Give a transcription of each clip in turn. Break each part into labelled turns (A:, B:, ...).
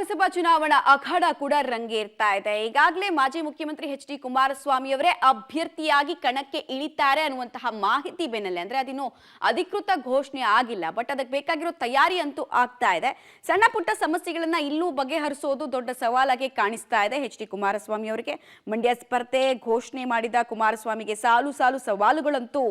A: ಲೋಕಸಭಾ ಚುನಾವಣಾ ಅಖಾಡ ಕೂಡ ರಂಗೇರ್ತಾ ಇದೆ. ಈಗಾಗಲೇ ಮಾಜಿ ಮುಖ್ಯಮಂತ್ರಿ ಎಚ್.ಡಿ. ಕುಮಾರಸ್ವಾಮಿ ಅವರೇ ಅಭ್ಯರ್ಥಿಯಾಗಿ ಕಣಕ್ಕೆ ಇಳಿತಾರೆ ಅನ್ನುವಂತಹ ಮಾಹಿತಿ ಬೆನ್ನಲ್ಲೇ, ಅಂದ್ರೆ ಅದಿನ್ನು ಅಧಿಕೃತ ಘೋಷಣೆ ಆಗಿಲ್ಲ, ಬಟ್ ಅದಕ್ಕೆ ಬೇಕಾಗಿರೋ ತಯಾರಿ ಅಂತೂ ಆಗ್ತಾ ಇದೆ. ಸಣ್ಣ ಪುಟ್ಟ ಸಮಸ್ಯೆಗಳನ್ನ ಇಲ್ಲೂ ಬಗೆಹರಿಸೋದು ದೊಡ್ಡ ಸವಾಲಾಗಿ ಕಾಣಿಸ್ತಾ ಇದೆ ಎಚ್.ಡಿ. ಕುಮಾರಸ್ವಾಮಿ ಅವರಿಗೆ. ಮಂಡ್ಯ ಸ್ಪರ್ಧೆ ಘೋಷಣೆ ಮಾಡಿದ ಕುಮಾರಸ್ವಾಮಿಗೆ ಸಾಲು ಸಾಲು ಸವಾಲುಗಳಂತೂ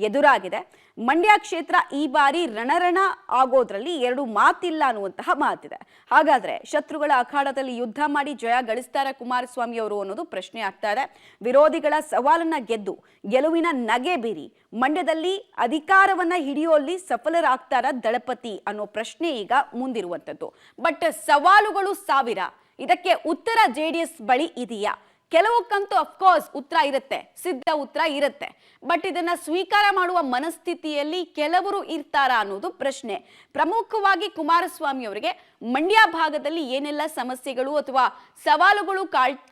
A: ಎದುರಾಗಿದೆ. ಮಂಡ್ಯ ಕ್ಷೇತ್ರ ಈ ಬಾರಿ ರಣರಣ ಆಗೋದ್ರಲ್ಲಿ ಎರಡು ಮಾತಿಲ್ಲ ಅನ್ನುವಂತಹ ಮಾತಿದೆ. ಹಾಗಾದ್ರೆ ಶತ್ರುಗಳ ಅಖಾಡದಲ್ಲಿ ಯುದ್ಧ ಮಾಡಿ ಜಯ ಗಳಿಸ್ತಾರ ಕುಮಾರಸ್ವಾಮಿ ಅವರು ಅನ್ನೋದು ಪ್ರಶ್ನೆ ಆಗ್ತಾ ಇದೆ. ವಿರೋಧಿಗಳ ಸವಾಲನ್ನ ಗೆದ್ದು ಗೆಲುವಿನ ನಗೆ ಬೀರಿ ಮಂಡ್ಯದಲ್ಲಿ ಅಧಿಕಾರವನ್ನ ಹಿಡಿಯುವಲ್ಲಿ ಸಫಲರಾಗ್ತಾರ ದಳಪತಿ ಅನ್ನೋ ಪ್ರಶ್ನೆ ಈಗ ಮುಂದಿರುವಂತದ್ದು. ಬಟ್ ಸವಾಲುಗಳು ಸಾವಿರ, ಇದಕ್ಕೆ ಉತ್ತರ ಜೆಡಿಎಸ್ ಬಳಿ ಇದೆಯಾ? ಕೆಲವಕ್ಕಂತೂ ಅಫ್ಕೋರ್ಸ್ ಉತ್ತರ ಇರುತ್ತೆ, ಸಿದ್ಧ ಉತ್ತರ ಇರುತ್ತೆ, ಬಟ್ ಇದನ್ನ ಸ್ವೀಕಾರ ಮಾಡುವ ಮನಸ್ಥಿತಿಯಲ್ಲಿ ಕೆಲವರು ಇರ್ತಾರಾ ಅನ್ನೋದು ಪ್ರಶ್ನೆ. ಪ್ರಮುಖವಾಗಿ ಕುಮಾರಸ್ವಾಮಿ ಅವರಿಗೆ ಮಂಡ್ಯ ಭಾಗದಲ್ಲಿ ಏನೆಲ್ಲ ಸಮಸ್ಯೆಗಳು ಅಥವಾ ಸವಾಲುಗಳು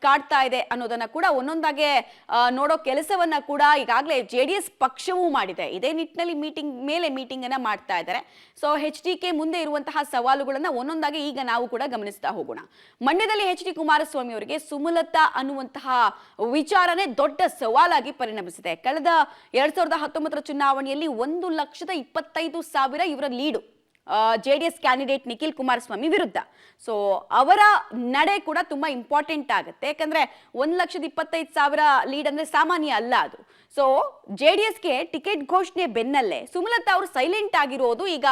A: ಕಾಡ್ತಾ ಇದೆ ಅನ್ನೋದನ್ನ ಕೂಡ ಒಂದೊಂದಾಗೆ ನೋಡೋ ಕೆಲಸವನ್ನ ಕೂಡ ಈಗಾಗಲೇ ಜೆಡಿಎಸ್ ಪಕ್ಷವೂ ಮಾಡಿದೆ. ಇದೇ ನಿಟ್ಟಿನಲ್ಲಿ ಮೀಟಿಂಗ್ ಅನ್ನ ಮಾಡ್ತಾ ಇದ್ದಾರೆ. ಸೊ ಎಚ್.ಡಿ.ಕೆ ಮುಂದೆ ಇರುವಂತಹ ಸವಾಲುಗಳನ್ನ ಒಂದೊಂದಾಗಿ ಈಗ ನಾವು ಕೂಡ ಗಮನಿಸ್ತಾ ಹೋಗೋಣ. ಮಂಡ್ಯದಲ್ಲಿ ಎಚ್.ಡಿ. ಕುಮಾರಸ್ವಾಮಿ ಅವರಿಗೆ ಸುಮಲತಾ ಅನ್ನುವಂತಹ ವಿಚಾರನೇ ದೊಡ್ಡ ಸವಾಲಾಗಿ ಪರಿಣಮಿಸಿದೆ. ಕಳೆದ 2019 ಚುನಾವಣೆಯಲ್ಲಿ 1,25,000 ಇವರ lead JDS candidate Nikhil Kumaraswamy ವಿರುದ್ಧ. ಸೊ ಅವರ ನಡೆ ಕೂಡ ತುಂಬಾ ಇಂಪಾರ್ಟೆಂಟ್ ಆಗುತ್ತೆ, ಯಾಕಂದ್ರೆ 1,25,000 ಲೀಡ್ ಅಂದ್ರೆ ಸಾಮಾನ್ಯ ಅಲ್ಲ ಅದು. ಸೊ ಜೆಡಿಎಸ್ಗೆ ಟಿಕೆಟ್ ಘೋಷಣೆ ಬೆನ್ನಲ್ಲೇ ಸುಮಲತಾ ಅವರು ಸೈಲೆಂಟ್ ಆಗಿರೋದು ಈಗ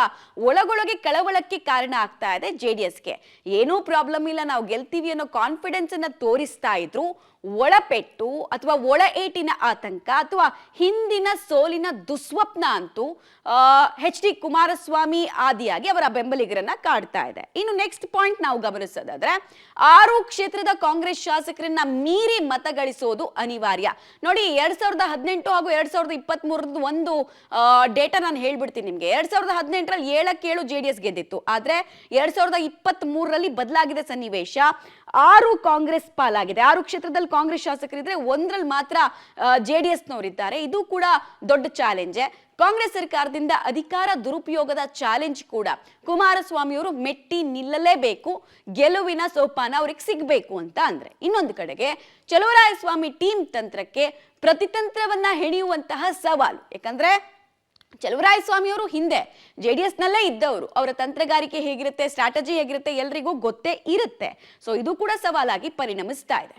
A: ಒಳಗೊಳಗೆ ಕಳವಳಕ್ಕೆ ಕಾರಣ ಆಗ್ತಾ ಇದೆ. ಜೆಡಿಎಸ್ಗೆ ಏನೂ ಪ್ರಾಬ್ಲಮ್ ಇಲ್ಲ, ನಾವು ಗೆಲ್ತೀವಿ ಅನ್ನೋ ಕಾನ್ಫಿಡೆನ್ಸ್ ಅನ್ನ ತೋರಿಸ್ತಾ ಇದ್ರು. ಒಳಪೆಟ್ಟು ಅಥವಾ ಒಳ ಏಟಿನ ಆತಂಕ ಅಥವಾ ಹಿಂದಿನ ಸೋಲಿನ ದುಸ್ವಪ್ನ ಅಂತೂ ಎಚ್.ಡಿ. ಕುಮಾರಸ್ವಾಮಿ ಆದಿಯಾಗಿ ಅವರ ಬೆಂಬಲಿಗರನ್ನ ಕಾಡ್ತಾ ಇದೆ. ಇನ್ನು ನೆಕ್ಸ್ಟ್ ಪಾಯಿಂಟ್ ನಾವು ಗಮನಿಸೋದಾದ್ರೆ 6 ಕ್ಷೇತ್ರದ ಕಾಂಗ್ರೆಸ್ ಶಾಸಕರನ್ನ ಮೀರಿ ಮತ ಗಳಿಸೋದು ಅನಿವಾರ್ಯ. ನೋಡಿ, 2018 ಹಾಗೂ 2023 ಒಂದು ಡೇಟಾ ನಾನು ಹೇಳ್ಬಿಡ್ತೀನಿ ನಿಮ್ಗೆ. 2018ರಲ್ಲಿ 7-7 ಜೆಡಿಎಸ್ ಗೆದ್ದಿತ್ತು, ಆದ್ರೆ 2023ರಲ್ಲಿ ಬದಲಾಗಿದೆ ಸನ್ನಿವೇಶ. 6 ಕಾಂಗ್ರೆಸ್ ಪಾಲಾಗಿದೆ. 6 ಕ್ಷೇತ್ರದಲ್ಲಿ ಕಾಂಗ್ರೆಸ್ ಶಾಸಕರಿದ್ರೆ 1ರಲ್ಲಿ ಮಾತ್ರ ಜೆಡಿಎಸ್ನವರಿದ್ದಾರೆ. ಇದು ಕೂಡ ದೊಡ್ಡ ಚಾಲೆಂಜ್. ಕಾಂಗ್ರೆಸ್ ಸರ್ಕಾರದಿಂದ ಅಧಿಕಾರ ದುರುಪಯೋಗದ ಚಾಲೆಂಜ್ ಕೂಡ ಕುಮಾರಸ್ವಾಮಿ ಅವರು ಮೆಟ್ಟಿ ನಿಲ್ಲಲೇಬೇಕು, ಗೆಲುವಿನ ಸೋಪಾನ ಅವ್ರಿಗೆ ಸಿಗಬೇಕು ಅಂತ ಅಂದ್ರೆ. ಇನ್ನೊಂದು ಕಡೆಗೆ ಚಲುವರಾಯಸ್ವಾಮಿ ಟೀಮ್ ತಂತ್ರಕ್ಕೆ ಪ್ರತಿತಂತ್ರವನ್ನ ಹೆಣೆಯುವಂತಹ ಸವಾಲು. ಯಾಕಂದ್ರೆ ಚಲುವರಾಯಸ್ವಾಮಿ ಅವರು ಹಿಂದೆ ಜೆಡಿಎಸ್ ನಲ್ಲೇ ಇದ್ದವರು, ಅವರ ತಂತ್ರಗಾರಿಕೆ ಹೇಗಿರುತ್ತೆ, ಸ್ಟ್ರಾಟಜಿ ಹೇಗಿರುತ್ತೆ ಎಲ್ರಿಗೂ ಗೊತ್ತೇ ಇರುತ್ತೆ. ಸೊ ಇದು ಕೂಡ ಸವಾಲಾಗಿ ಪರಿಣಮಿಸ್ತಾ ಇದೆ.